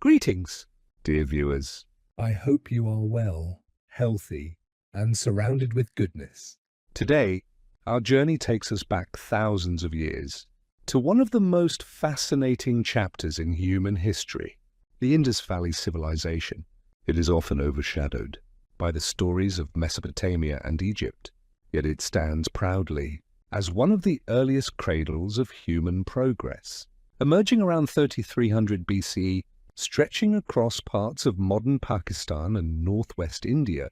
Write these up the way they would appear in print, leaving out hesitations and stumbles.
Greetings, dear viewers. I hope you are well, healthy, and surrounded with goodness. Today, our journey takes us back thousands of years to one of the most fascinating chapters in human history, the Indus Valley Civilization. It is often overshadowed by the stories of Mesopotamia and Egypt, yet it stands proudly as one of the earliest cradles of human progress. Emerging around 3300 BCE, stretching across parts of modern Pakistan and northwest India,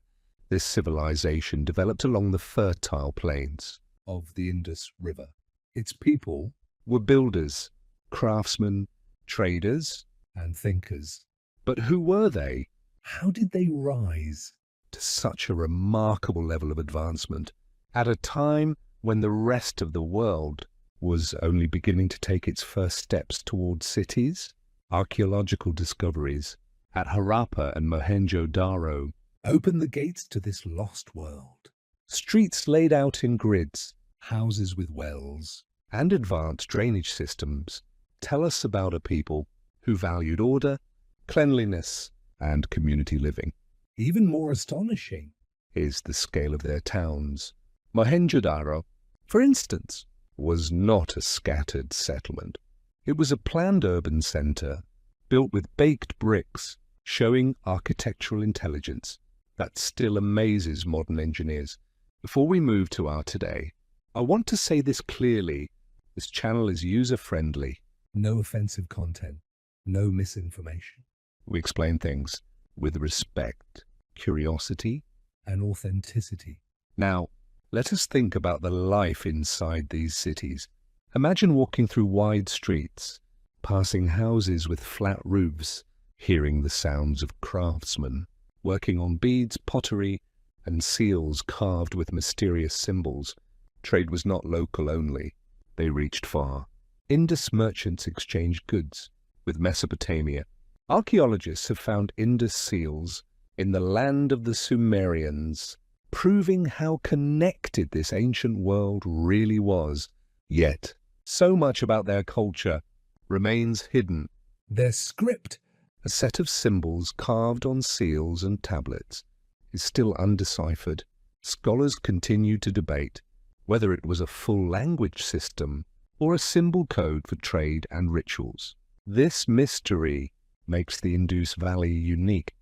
this civilization developed along the fertile plains Of the Indus River. Its people were builders, craftsmen, traders. and thinkers. But who were they How did they rise? to such a remarkable level of advancement at a time when the rest of the world was only beginning to take its first steps towards cities? Archaeological discoveries at Harappa and Mohenjo-Daro, Open the gates to this lost world. streets laid out in grids, Houses with wells. and advanced drainage systems tell us about a people who valued order, cleanliness, and community living. Even more astonishing, Is the scale of their towns. Mohenjo-Daro, for instance, was not a scattered settlement. It was a planned urban centre built with baked bricks, showing architectural intelligence that still amazes modern engineers. Before we move to our today, I want to say this clearly. This channel is user-friendly. no offensive content, no misinformation, We explain things with respect, curiosity. and authenticity. Now, let us think about the life inside these cities. Imagine walking through wide streets, passing houses with flat roofs, hearing the sounds of craftsmen, working on beads, pottery, and seals carved with mysterious symbols. Trade was not local only. They reached far. Indus merchants exchanged goods with Mesopotamia. Archaeologists have found Indus seals in the land of the Sumerians, proving how connected this ancient world really was. Yet, so much about their culture remains hidden. Their script, A set of symbols carved on seals and tablets is still undeciphered. Scholars continue to debate whether it was a full language system or a symbol code for trade and rituals. This mystery makes the Indus Valley unique.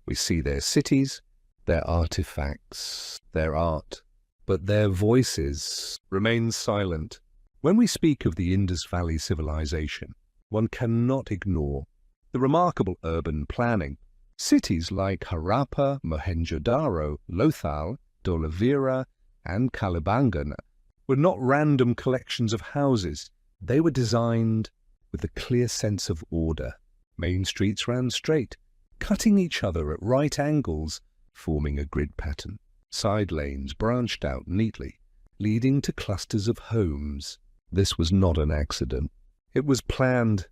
We see their cities, their artifacts, their art, but their voices remain silent. When we speak of the Indus Valley Civilization, one cannot ignore the remarkable urban planning. Cities like Harappa, Mohenjo-Daro, Lothal, Dholavira, and Kalibangan were not random collections of houses. They were designed with a clear sense of order. Main streets ran straight, cutting each other at right angles, forming a grid pattern. Side lanes branched out neatly, leading to clusters of homes. This was not an accident. It was planned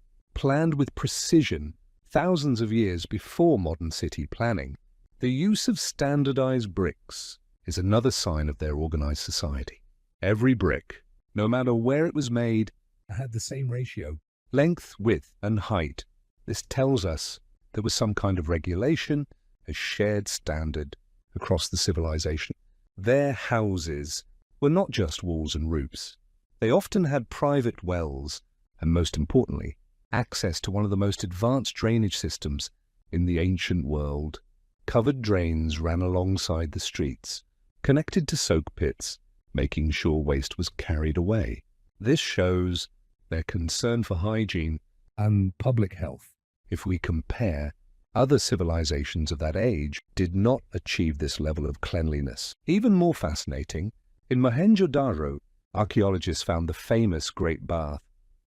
with precision thousands of years before modern city planning. The use of standardized bricks is another sign of their organized society. Every brick, no matter where it was made, had the same ratio. length, width, and height. This tells us there was some kind of regulation, a shared standard across the civilization. Their houses were not just walls and roofs. They often had private wells, and most importantly, access to one of the most advanced drainage systems in the ancient world. Covered drains ran alongside the streets, connected to soak pits, making sure waste was carried away. This shows their concern for hygiene. And public health. If we compare, other civilizations of that age did not achieve this level of cleanliness. Even more fascinating, in Mohenjo-Daro, archaeologists found the famous Great Bath.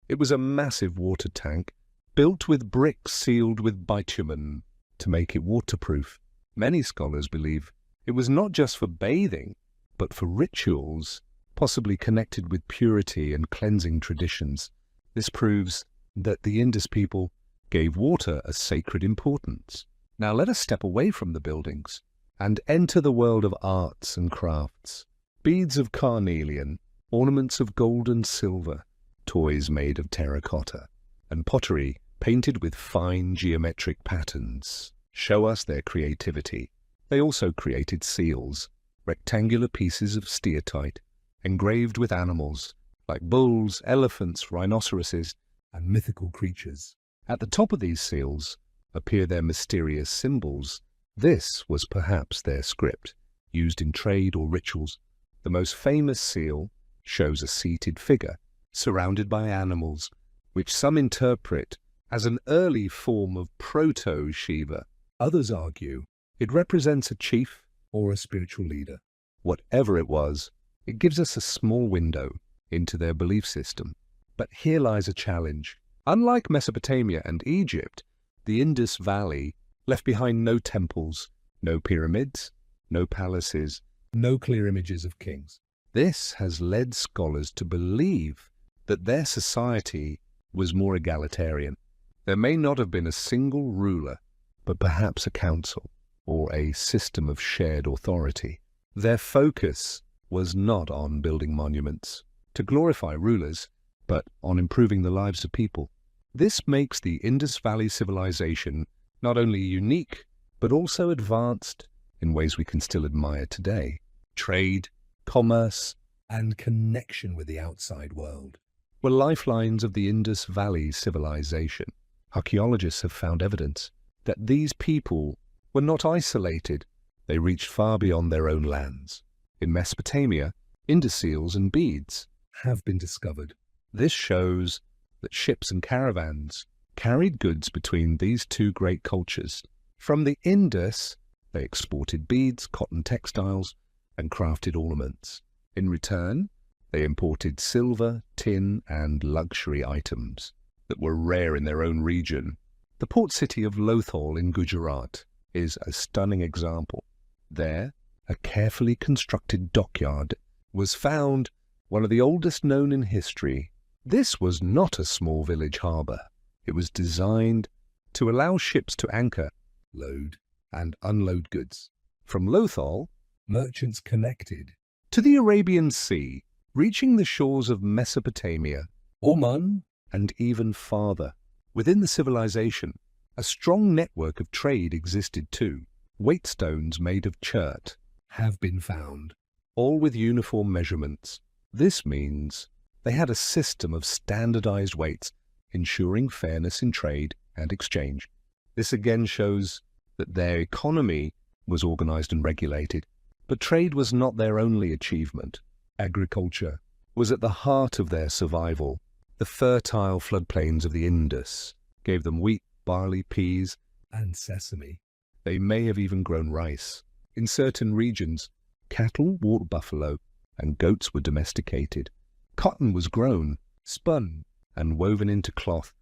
It was a massive water tank built with bricks sealed with bitumen to make it waterproof. Many scholars believe it was not just for bathing, but for rituals, possibly connected with purity and cleansing traditions. This proves that the Indus people gave water a sacred importance. Now let us step away from the buildings and enter the world of arts and crafts. Beads of carnelian, ornaments of gold and silver, toys made of terracotta, and pottery painted with fine geometric patterns, show us their creativity. They also created seals, rectangular pieces of steatite, engraved with animals, like bulls, elephants, rhinoceroses, and mythical creatures. At the top of these seals appear their mysterious symbols. This was perhaps their script, used in trade or rituals. The most famous seal shows a seated figure, surrounded by animals, which some interpret as an early form of proto-Shiva. Others argue It represents a chief. or a spiritual leader. Whatever it was, it gives us a small window into their belief system. But here lies a challenge. Unlike Mesopotamia and Egypt, the Indus Valley left behind no temples, no pyramids, no palaces. No clear images of kings. This has led scholars to believe that their society was more egalitarian. There may not have been a single ruler, but perhaps a council or a system of shared authority. Their focus was not on building monuments to glorify rulers, but on improving the lives of people. This makes the Indus Valley Civilization not only unique, but also advanced in ways we can still admire today. Trade, commerce, And connection with the outside world. were lifelines of the Indus Valley Civilization. Archaeologists have found evidence that these people were not isolated. They reached far beyond their own lands. In Mesopotamia, Indus seals and beads Have been discovered. This shows that ships and caravans carried goods between these two great cultures. From the Indus, they exported beads, cotton textiles, and crafted ornaments. In return, they imported silver, tin, and luxury items that were rare in their own region. The port city of Lothal in Gujarat is a stunning example. There, a carefully constructed dockyard was found, one of the oldest known in history. This was not a small village harbour. It was designed to allow ships to anchor, Load and unload goods. from Lothal Merchants connected. to the Arabian Sea, reaching the shores of Mesopotamia, Oman. and even farther. Within the civilization, a strong network of trade existed too. Weightstones made of chert, Have been found. all with uniform measurements. This means they had a system of standardized weights, ensuring fairness in trade and exchange. This again shows that their economy was organized and regulated. But trade was not their only achievement. Agriculture was at the heart of their survival. The fertile floodplains of the Indus gave them wheat, barley, peas. And sesame. They may have even grown rice. In certain regions, cattle, water buffalo, and goats were domesticated. Cotton was grown, spun, and woven into cloth.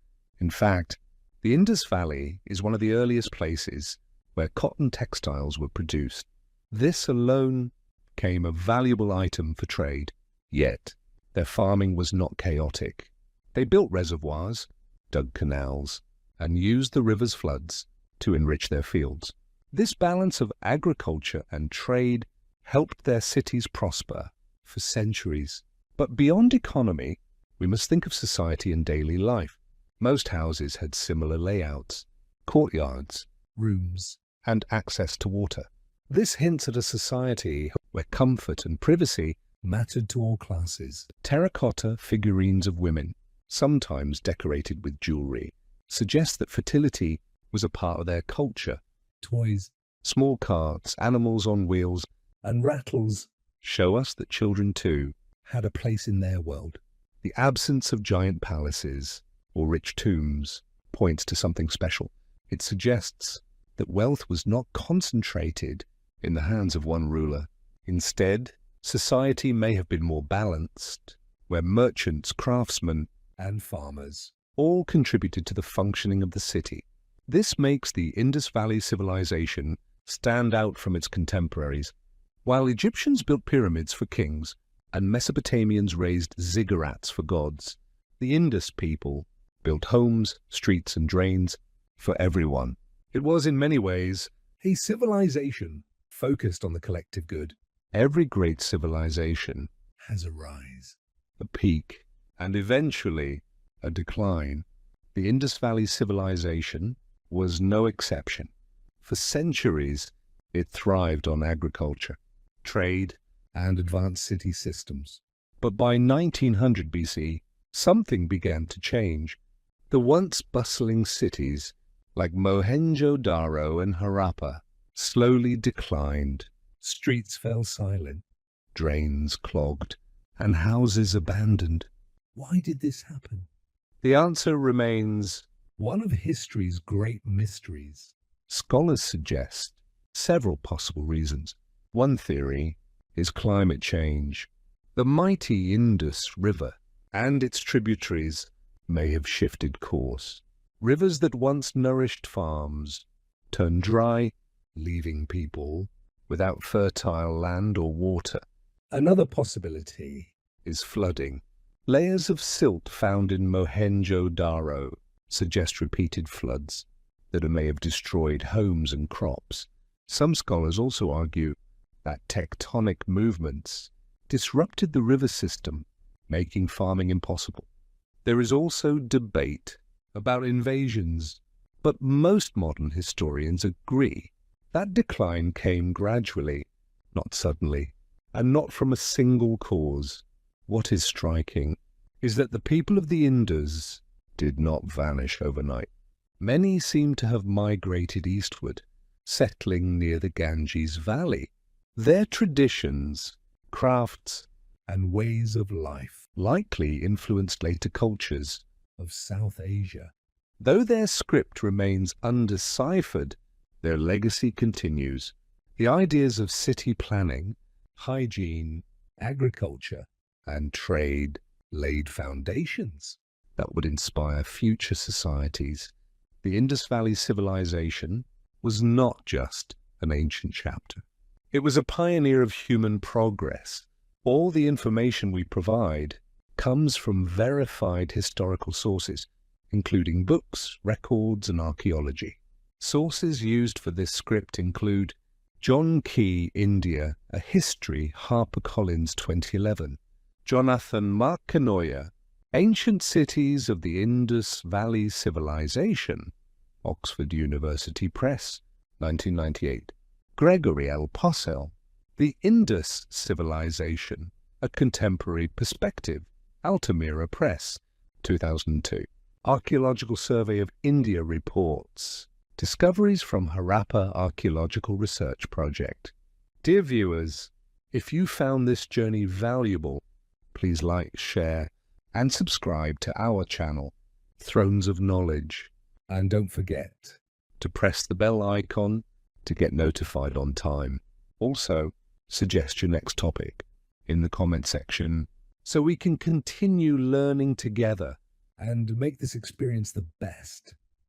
In fact, the Indus Valley is one of the earliest places where cotton textiles were produced. This alone became a valuable item for trade. Yet, their farming was not chaotic. They built reservoirs, dug canals, and used the river's floods to enrich their fields. This balance of agriculture and trade helped their cities prosper for centuries. But beyond economy, we must think of society and daily life. Most houses had similar layouts, courtyards, Rooms. and access to water. This hints at a society where comfort and privacy. Mattered to all classes. Terracotta figurines of women, sometimes decorated with jewelry, suggest that fertility was a part of their culture. Toys. Small carts, animals on wheels, And rattles. show us that children too Had a place in their world. The absence of giant palaces or rich tombs points to something special. It suggests that wealth was not concentrated in the hands of one ruler. Instead, society may have been more balanced, where merchants, craftsmen, And farmers. all contributed to the functioning of the city. This makes the Indus Valley Civilization stand out from its contemporaries. While Egyptians built pyramids for kings and Mesopotamians raised ziggurats for gods, the Indus people built homes, streets, and drains for everyone. It was in many ways A civilization focused on the collective good. every great civilization, Has a rise. a peak, and eventually a decline. The Indus Valley Civilization was no exception. For centuries, it thrived on agriculture, trade, and advanced city systems. but by 1900 BC, something began to change. The once bustling cities, like Mohenjo-Daro and Harappa, slowly declined. Streets fell silent. Drains clogged, and houses abandoned. Why did this happen? The answer remains, One of history's great mysteries. scholars suggest, several possible reasons. One theory is climate change. The mighty Indus River and its tributaries may have shifted course. Rivers that once nourished farms turned dry, leaving people without fertile land or water. Another possibility. Is flooding. Layers of silt found in Mohenjo-Daro suggest repeated floods that may have destroyed homes and crops. Some scholars also argue that tectonic movements disrupted the river system, making farming impossible. There is also debate about invasions, but most modern historians agree that decline came gradually, not suddenly, and not from a single cause. What is striking is that the people of the Indus did not vanish overnight. Many seem to have migrated eastward, settling near the Ganges Valley. Their traditions, crafts, And ways of life likely influenced later cultures. of South Asia. Though their script remains undeciphered, their legacy continues. The ideas of city planning, hygiene, Agriculture and trade laid foundations. that would inspire future societies. The Indus Valley Civilization was not just an ancient chapter. It was a pioneer of human progress. All the information we provide comes from verified historical sources, including books, records, and archaeology. Sources used for this script include John Key, India, A History, HarperCollins 2011. Jonathan Markanoia, Ancient Cities of the Indus Valley Civilization, Oxford University Press, 1998. Gregory L. Possel, The Indus Civilization, A Contemporary Perspective, Altamira Press, 2002. Archaeological Survey of India reports, Discoveries from Harappa Archaeological Research Project. Dear viewers, if you found this journey valuable, please like, share, and subscribe to our channel, Thrones of Knowledge, And don't forget, to press the bell icon to get notified on time. Also, suggest your next topic in the comment section so we can continue learning together. and make this experience the best.